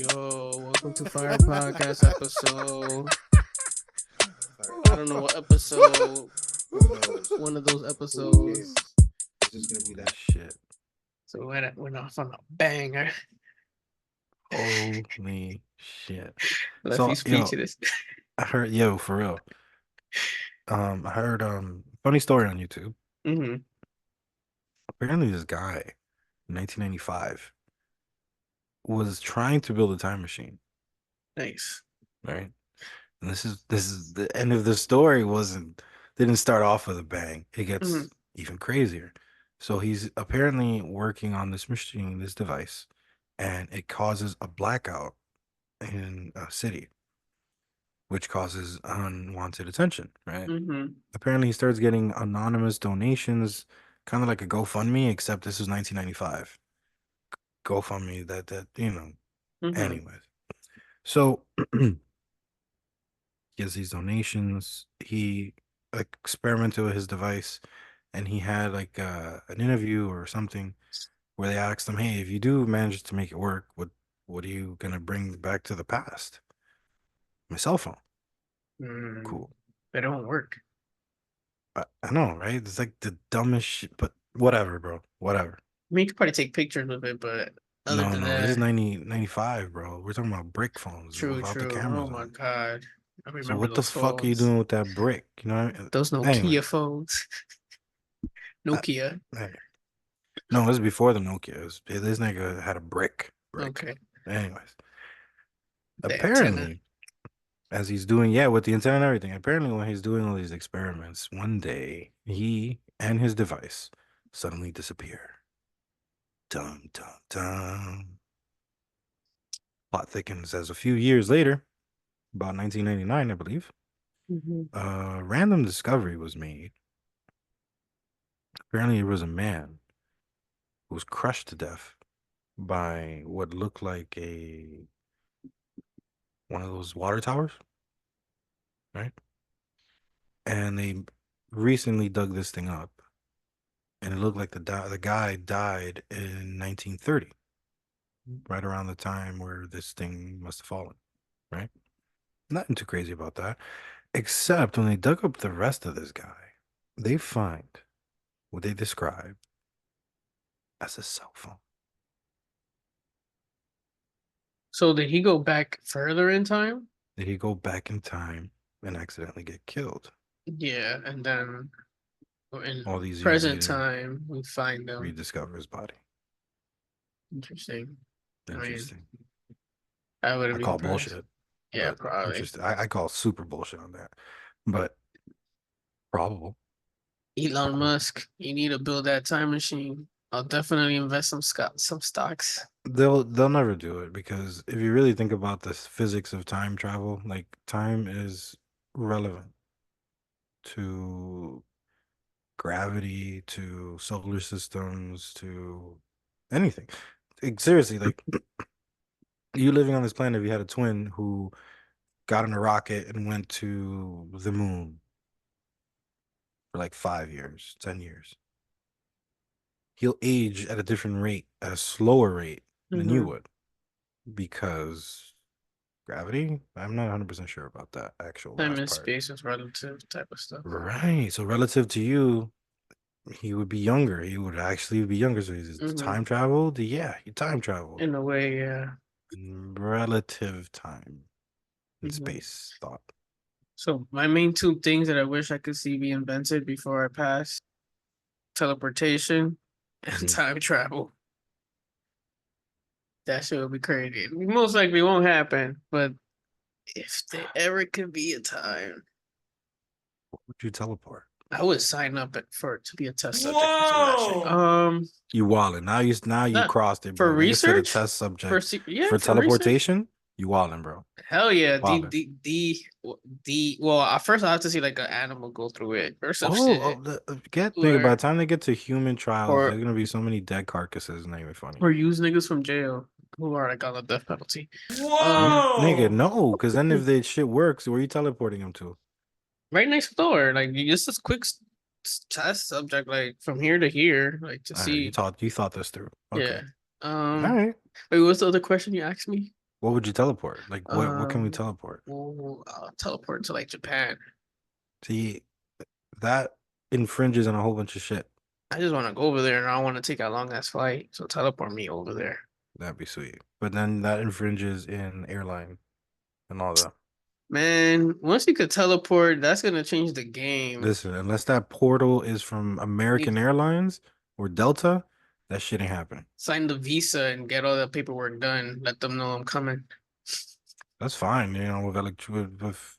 Yo, welcome to Fire Podcast episode. I don't know what episode. Who knows? One of those Who episodes. cares? It's just gonna be that shit. So we're off on a banger. Holy shit. Left you So speechless. I heard for real. I heard funny story on YouTube. Mm-hmm. Apparently this guy in 1995 was trying to build a time machine, Nice. right? And this is the end of the story didn't start off with a bang. It Mm-hmm. gets even crazier. So he's apparently working on this machine, this device, and it causes a blackout in a city, which causes unwanted attention, right? Mm-hmm. Apparently he starts getting anonymous donations, kind of like a GoFundMe, except this was 1995. GoFundMe that. Mm-hmm. Anyways. So gets these donations. He experimented with his device, and he had like an interview or something where they asked him, "Hey, if you do manage to make it work, what are you gonna bring back to the past?" My cell phone. Mm. Cool. They don't work. I know, right? It's like the dumbest shit, but whatever, bro. Whatever. I mean, you could probably take pictures of it, but other No, than no, this is that, 95, bro. We're talking about brick phones true, without the true. Oh cameras my on. God. I So remember what the those fuck are you phones. doing with that brick? You know what I mean? Those Anyway, Nokia phones. Nokia. hey. No, it was before the Nokia. This nigga had a brick. Okay. Anyways, The antenna. apparently, as he's doing, with the antenna and everything, apparently when he's doing all these experiments, one day he and his device suddenly disappear. Dum, dum, dum. Plot thickens as a few years later, about 1999, I believe, Mm-hmm. a random discovery was made. Apparently, it was a man who was crushed to death by what looked like one of those water towers, right? And they recently dug this thing up, and it looked like the guy died in 1930, right around the time where this thing must have fallen, right? Nothing too crazy about that, except when they dug up the rest of this guy, they find what they describe as a cell phone. So did he go back further in time? Did he go back in time and accidentally get killed? Yeah, and then in All these years present later, time we find them. rediscover his body. Interesting. I mean, Interesting. I would I have been call impressed. bullshit, Yeah, but probably. interesting. I call super bullshit on that, but probable. Elon Musk, you need to build that time machine. I'll definitely invest some stocks. They'll never do it because if you really think about the physics of time travel, like time is relevant to gravity, to solar systems, to anything. Seriously, like you living on this planet, if you had a twin who got in a rocket and went to the moon for like 5 years, 10 years, he'll age at a different rate, at a slower rate than you Mm-hmm. would because gravity. I'm not 100% sure about that actual Time last and part. space is relative type of stuff. Right. So relative to you, he would be younger. He would actually be younger. So he's Mm-hmm. time traveled. Yeah, he time traveled. In a way, yeah. Relative time and Mm-hmm. space thought. So my main two things that I wish I could see be invented before I pass: teleportation and Mhm. time travel. That shit would be crazy. Most likely won't happen, but if there ever could be a time, What would you teleport? I would sign up for it to be a test subject for some of that shit. Whoa! You wildin'. Now you Not crossed it, for bro. Nigga said a research. test subject Yeah, for for research. teleportation. You wildin', bro. Hell yeah. Wildin'. Well, at first I have to see like an animal go through it or some shit. Nigga, by Or the time they get to human trials, or there's gonna be so many dead carcasses. Not even funny. or use niggas from jail who are like on the death penalty. Nigga, Whoa! no, because then if the shit works, where are you teleporting them to? Right next door. Like just this quick test subject, like from here to here, like to All right, see. you thought this through. Okay. Yeah. All right. Wait, what's the other question you asked me? What would you teleport? Like what can we Um, teleport? we'll teleport to like Japan. See, that infringes on a whole bunch of shit. I just want to go over there and I don't want to take a long ass flight. So teleport me over there. That'd be sweet. But then that infringes in airline and all that. Man, once you could teleport, that's gonna change the game. Listen, unless that portal is from You American Airlines or Delta, that shit ain't happening. sign the visa and get all the paperwork done. Let them know I'm coming. That's fine, with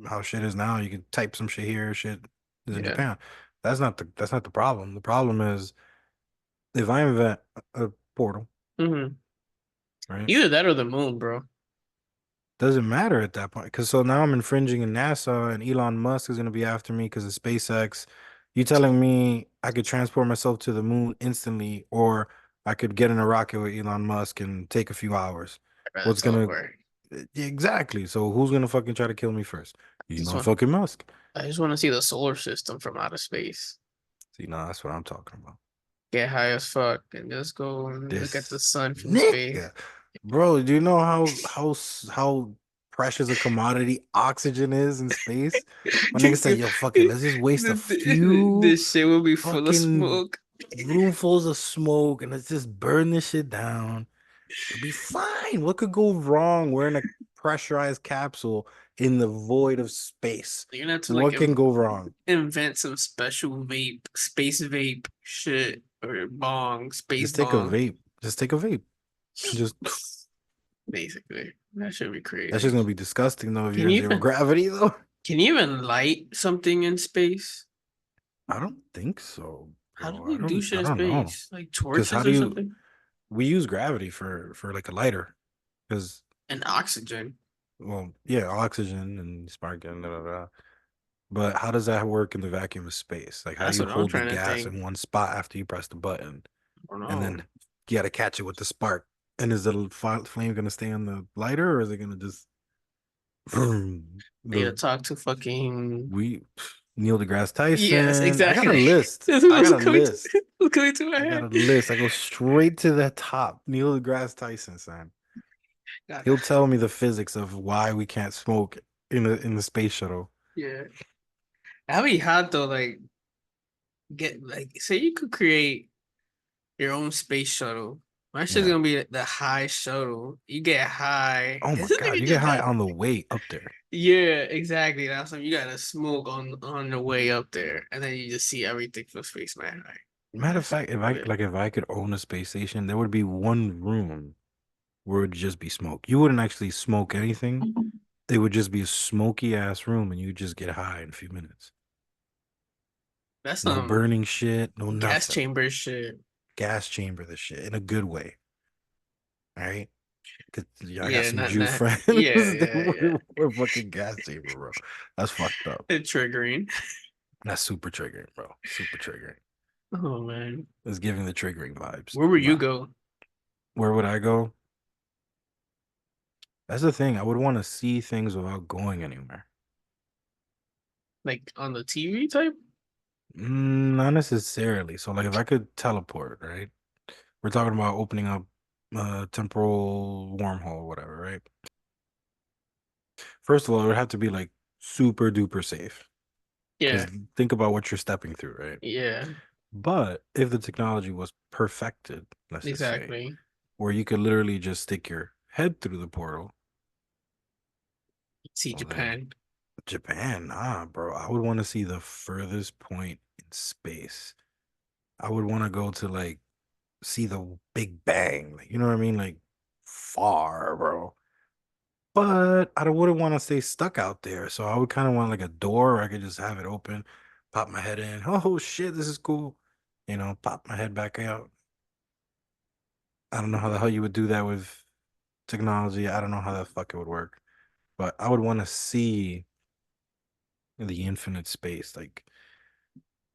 how shit is now, you can type some shit here, shit is in Yeah. Japan. That's not the problem. The problem is if I invent a portal, Hmm. right? Either that or the moon, bro. Doesn't matter at that point because so now I'm infringing in NASA and Elon Musk is gonna be after me because of SpaceX. You telling me I could transport myself to the moon instantly, or I could get in a rocket with Elon Musk and take a few hours? I'd rather What's gonna teleport. exactly? So who's gonna fucking try to kill me first? Just Elon want fucking Musk. I just want to see the solar system from outer space. See, no, that's what I'm talking about. Get high as fuck and just go and look at the This sun from space. nigga, bro. Do you know how precious a commodity oxygen is in space? My nigga said, "Yo, fuck it, let's just waste a few This shit will be full of fucking smoke. roomfuls of smoke and let's just burn this shit down. It'll be fine. What could go wrong? We're in a pressurized capsule in the void of space. You're gonna have to like What can go wrong? invent some special vape, space vape shit, or bong, space Just take a bong, vape. Just take a vape. Just basically. That should be that's crazy. just gonna be disgusting though if Can you're in you zero even gravity though. can you even light something in space? I don't think so, How do bro. they do shit I in don't know. space? Like Because how torches do or you something? we use gravity for like a lighter? Because And oxygen. well, yeah, oxygen and spark and da, da, da. But how does that work in the vacuum of space? Like how do That's you what I'm hold the trying to gas think. in one spot after you press the button? I don't And know. then you gotta catch it with the spark. And is the flame gonna stay on the lighter or is it gonna just vroom? They The gotta talk to fucking we Neil deGrasse yes, Tyson. I got a exactly. list. This is I what's got a coming to list. what's coming to my I got head. a list. I go straight to the top. Neil deGrasse Tyson, son. God, He'll tell me the physics of why we can't smoke in the space shuttle. yeah. That'd be hot though, like get like say you could create your own space shuttle. My shit's Yeah. gonna be the high shuttle. You get high. Oh my Is this God, nigga you get just high got on the way up there. yeah, exactly. That's something you gotta smoke on the way up there, and then you just see everything from space, man. Like, Matter of that's fact, lit. if I could own a space station, there would be one room where it would just be smoke. You wouldn't actually smoke anything. It would just be a smoky ass room and you just get high in a few minutes. That's No some burning shit, no gas nothing. chamber shit. Gas chamber the shit in a good way. All right. 'Cause, yeah, I got Yeah, some not Jew not friends yeah, that yeah, yeah. were fucking gas chamber, bro. That's fucked up. It's triggering. That's super triggering, bro. Super triggering. Oh man. It's giving the triggering vibes. Where would you Nah. go? Where would I go? That's the thing. I would want to see things without going anywhere. Like on the TV type? Not necessarily. So, like, if I could teleport, right? We're talking about opening up a temporal wormhole, whatever, right? First of all, it would have to be like super duper safe. Because Yeah, think about what you're stepping through, right? yeah, But if the technology was perfected, let's just say, exactly. where you could literally just stick your head through the portal, See well, then Japan. Japan, nah, bro. I would want to see the furthest point in space. I would want to go to like see the Big Bang. Like, you know what I mean? Like far, bro. But I wouldn't want to stay stuck out there. So I would kind of want like a door where I could just have it open, pop my head in. Oh shit, this is cool. Pop my head back out. I don't know how the hell you would do that with technology. I don't know how the fuck it would work. But I would want to see the infinite space, like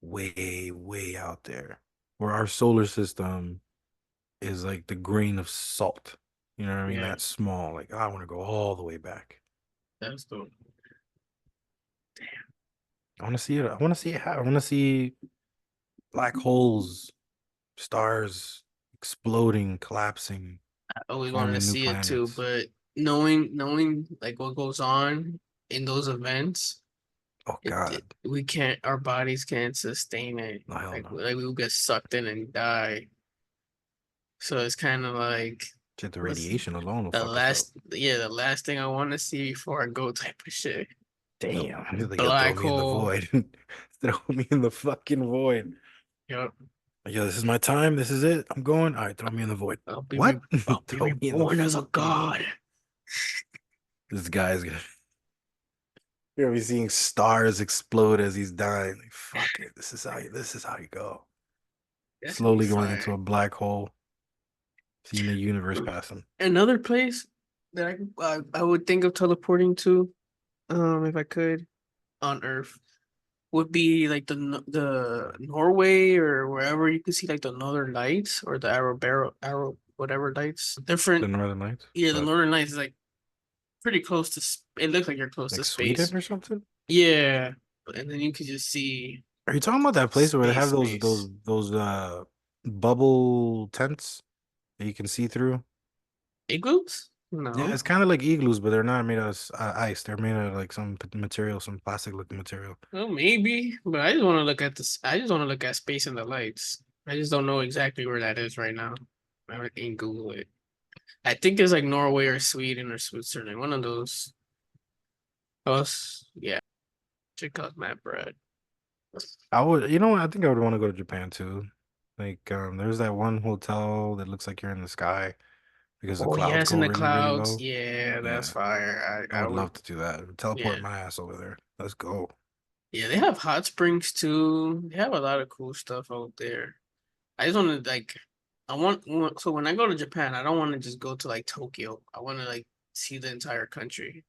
way, way out there, where our solar system is like the grain of salt. You know what I mean? Yeah, That small. Like I want to go all the way back. that's dope. I want to see it. I want to see it. I want to see black holes, stars exploding, collapsing. I always wanted to farming new see it too, planets. but knowing like what goes on in those events, Oh God, we can't, our bodies can't sustain it. no, hell no. Like we'll get sucked in and die. So it's kind of like Shit, the what's radiation alone will the fuck us up. last, yeah, the last thing I want to see before I go type of shit. A Damn, he's like, yo, throw black me in the hole. void. Throw me in the fucking void. Yep. Like, yo, this is my time. This is it. I'm going. All right, throw me in the void. What? I'll be Throw me in the reborn as a fucking void. god. This guy's gonna. You're gonna be seeing stars explode as he's dying. Like, fuck it. This is how you. This is how you go. That should be Slowly going into fire. a black hole, seeing the universe pass him. Another place that I would think of teleporting to, if I could, on Earth, would be like the Norway or wherever you can see like the Northern Lights or the Arrow whatever lights. The Different, Northern Lights, yeah, the but Northern Lights is like pretty close to. It looks like you're close to like space. Sweden or something. Yeah, and then you could just see Are you talking about that place where they have space. those bubble tents that you can see through? Igloos? Yeah, No. it's kind of like igloos, but they're not made of ice. They're made of like some material, some plastic looking material. Well, maybe, but I just want to look at this. I just want to look at space and the lights. I just don't know exactly where that is right now. I can Google it. I think it's like Norway or Sweden or Switzerland. One of those. Us, yeah. Check out Matt Brad. I would, you know what? I think I would want to go to Japan too. Like, there's that one hotel that looks like you're in the sky because the Oh clouds yes, go in the really, really clouds. low. Yeah, that's Yeah, fire. I I would would. love to do that. Teleport Yeah, my ass over there. Let's go. yeah. They have hot springs too. They have a lot of cool stuff out there. I just want to like. So when I go to Japan, I don't want to just go to like Tokyo. I want to like see the entire country.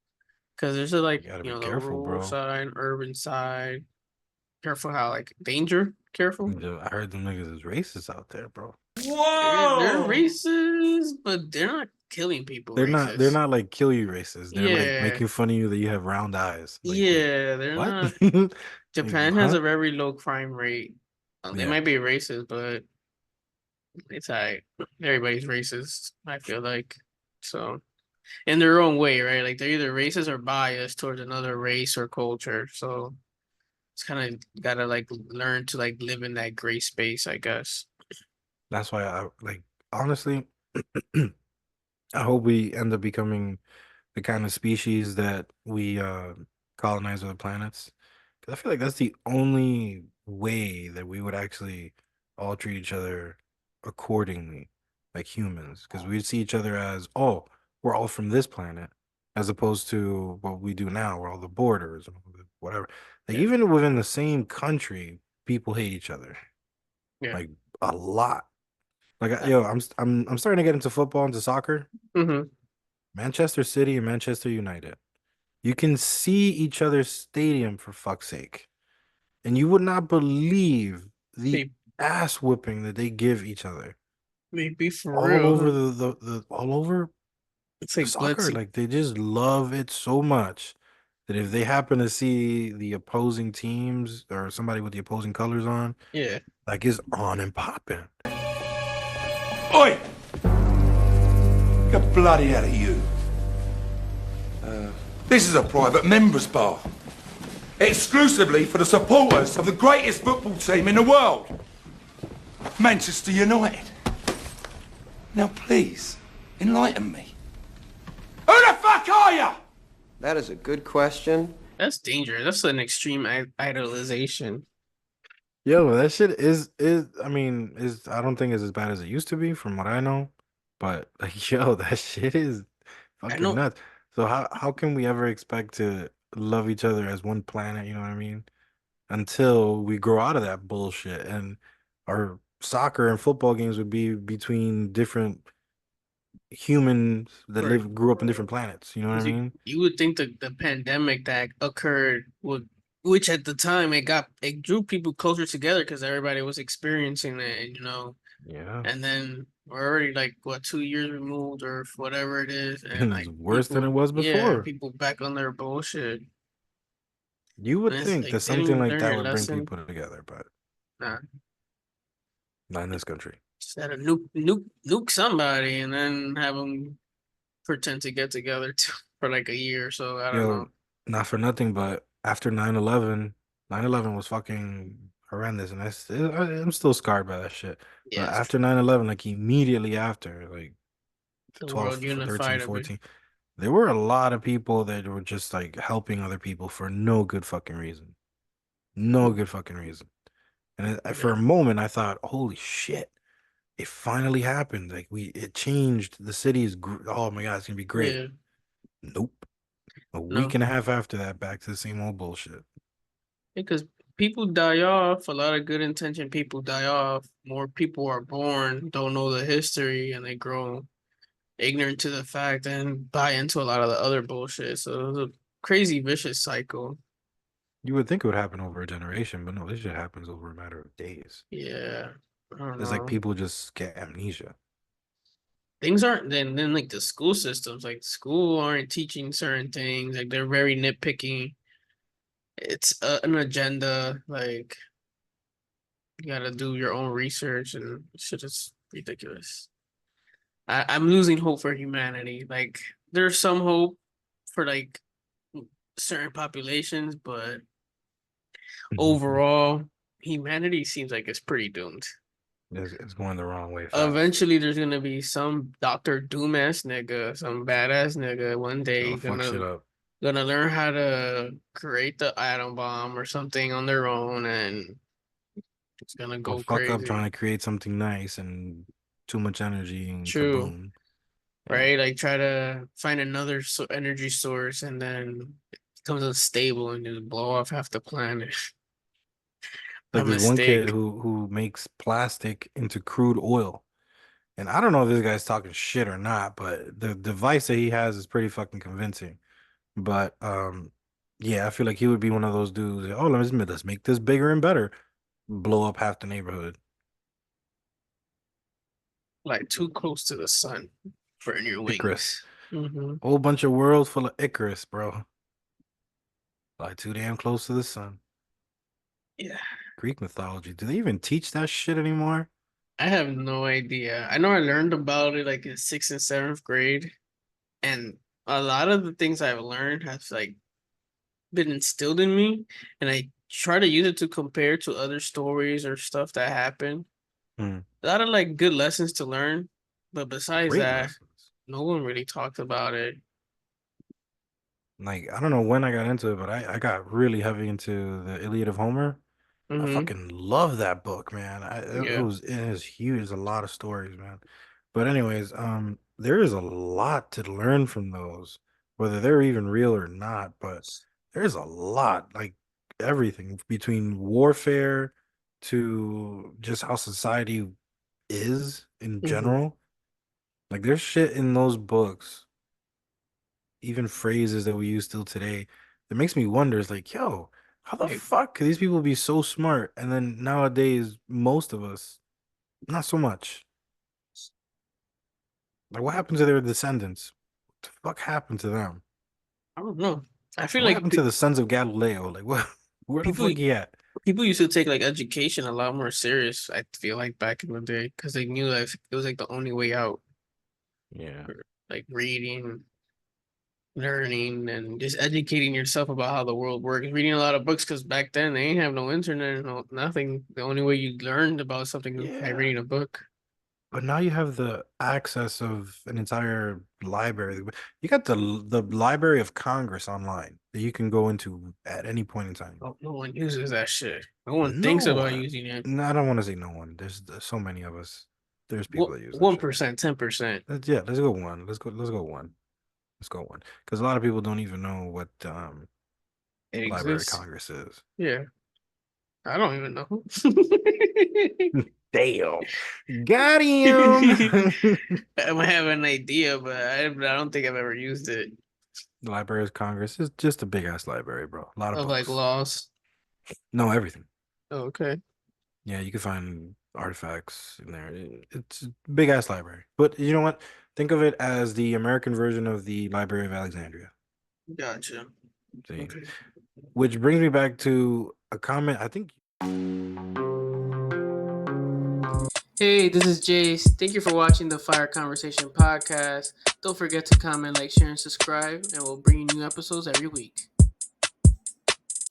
Because there's a, like, You gotta you be know, the careful, rural bro. side, urban side. Careful how, like, danger. Careful. I heard them niggas is racist out there, bro. They're Whoa! racist, but they're not killing people They're racist. not like kill you racist. They're like Yeah. making fun of you that you have round eyes. Like Yeah, they're what? not. Like, Japan has huh? a very low crime rate. They Yeah, might be racist, but it's like everybody's racist, I feel like. So, in their own way, right? Like, they're either racist or biased towards another race or culture. So, it's kind of gotta like learn to like live in that gray space, I guess. that's why I like honestly. I hope we end up becoming the kind of species that we colonize other planets. 'Cause I feel like that's the only way that we would actually all treat each other accordingly, like humans. Because we'd see each other as, oh, we're all from this planet, as opposed to what we do now, where all the borders and all the whatever. Like Yeah, even within the same country, people hate each other yeah. like a lot. Like Uh, yo, I'm starting to get into football, into soccer. mm-hmm. Manchester City and Manchester United. You can see each other's stadium for fuck's sake. And you would not believe the Maybe, ass whipping that they give each other. maybe for All real, over huh? the all over It's like soccer. Blitzy. Like they just love it so much that if they happen to see the opposing teams or somebody with the opposing colors on, Yeah. like it's on and popping. Oi! Get bloody out of you. This is a private members bar. Exclusively for the supporters of the greatest football team in the world. Manchester United. Now please, enlighten me. Who the fuck are you? That is a good question. That's dangerous. That's an extreme idolization. Yo, that shit is I mean, is I don't think it's as bad as it used to be from what I know. But like yo, that shit is I fucking know, nuts. So how can we ever expect to love each other as one planet, you know what I mean? Until we grow out of that bullshit and our soccer and football games would be between different humans that right? grew up in different planets, you know what I You, mean? you would think the pandemic that occurred would, which at the time it drew people closer together because everybody was experiencing it, and Yeah. and then we're already like what 2 years removed or whatever it is, and And it's like worse than it was before. people back on their bullshit, You and would it's think that like they didn't something even like learn that their would bring lesson. people together, but Nah, not in this country. Just had to nuke somebody, and then have them pretend to get together for like a year or so. I don't Yo, know. not for nothing, but after 9/11, 9/11 was fucking horrendous, and I'm still scarred by that shit. But Yes, after 9/11, like immediately after, like the 12, world 13, unified a bit. 14, there were a lot of people that were just like helping other people for no good fucking reason. No good fucking reason. And for Yeah, a moment, I thought, holy shit, it finally happened. Like it changed. The city's, oh my God, it's gonna be great. yeah. Nope. A week No, and a half after that, back to the same old bullshit. because people die off. A lot of good intentioned people die off. More people are born, don't know the history, and they grow ignorant to the fact and buy into a lot of the other bullshit. So it's a crazy vicious cycle. You would think it would happen over a generation, but no, this shit happens over a matter of days. Yeah, I don't It's like know. people just get amnesia. Things aren't then like the school systems, like school aren't teaching certain things. Like they're very nitpicky. It's an agenda. Like you got to do your own research, and shit is ridiculous. I'm losing hope for humanity. Like there's some hope for like certain populations, but overall, humanity seems like it's pretty doomed. It's going the wrong way fast. Eventually, there's gonna be some Doctor Doom ass nigga, some badass nigga one Gonna day fuck shit up. gonna learn how to create the atom bomb or something on their own, and it's gonna Gonna go fuck up trying crazy. to create something nice and too much energy and True, kaboom. Yeah. right? Like try to find another energy source, and then it becomes unstable and just blow off half the planet. Like A this one kid mistake. who makes plastic into crude oil. And I don't know if this guy's talking shit or not, but the device that he has is pretty fucking convincing. But yeah, I feel like he would be one of those dudes. Oh, let's make this bigger and better. Blow up half the neighborhood. Like too close to the sun, burn your Icarus. wings. Hmm. Whole bunch of worlds full of Icarus, bro. Like too damn close to the sun. Yeah, Greek mythology. Do they even teach that shit anymore? I have no idea. I know I learned about it like in sixth and seventh grade, and a lot of the things I've learned have like been instilled in me, and I try to use it to compare to other stories or stuff that happened. Hmm. A lot of like good lessons to learn, but besides Great that, lessons. no one really talked about it. Like I don't know when I got into it, but I got really heavy into the Iliad of Homer. I Hmm. fucking love that book, man. Yeah. It is huge. There's a lot of stories, man. But anyways, there is a lot to learn from those, whether they're even real or not. But there's a lot, like everything between warfare to just how society is in Hmm. general. Like there's shit in those books, even phrases that we use still today, that makes me wonder. Is like, yo, how the Like fuck could these people be so smart? And then nowadays, most of us, not so much. Like, what happened to their descendants? What the fuck happened to them? I don't know. I feel What like happened to the sons of Galileo? Like, what? Where the people fuck he at? people used to take like education a lot more serious. I feel like back in the day because they knew that it was like the only way out. Yeah. Like reading, learning, and just educating yourself about how the world works. Reading a lot of books because back then they ain't have no internet, no nothing. The only way you learned about something was by Yeah. reading a book. But now you have the access of an entire library. You got the Library of Congress online that you can go into at any point in time. No one uses that shit. No one No thinks about one. using it. No, I don't want to say no one. There's so many of us. There's What people that use that one shit. percent, 10%. Yeah, let's go one. Let's go one. Let's go one. Because a lot of people don't even know what It the Library of exists. Congress is. Yeah, I don't even know. Damn. Got him. I might have an idea, but I don't think I've ever used it. The Library of Congress is just a big ass library, bro. A lot of Of like books. laws. No, everything. Oh, okay. Yeah, you can find artifacts in there. It's a big ass library. But you know what? Think of it as the American version of the Library of Alexandria. Gotcha. See? Okay. Which brings me back to a comment. I think Hey, this is Jace. Thank you for watching the Fire Conversation podcast. Don't forget to comment, like, share, and subscribe, and we'll bring you new episodes every week.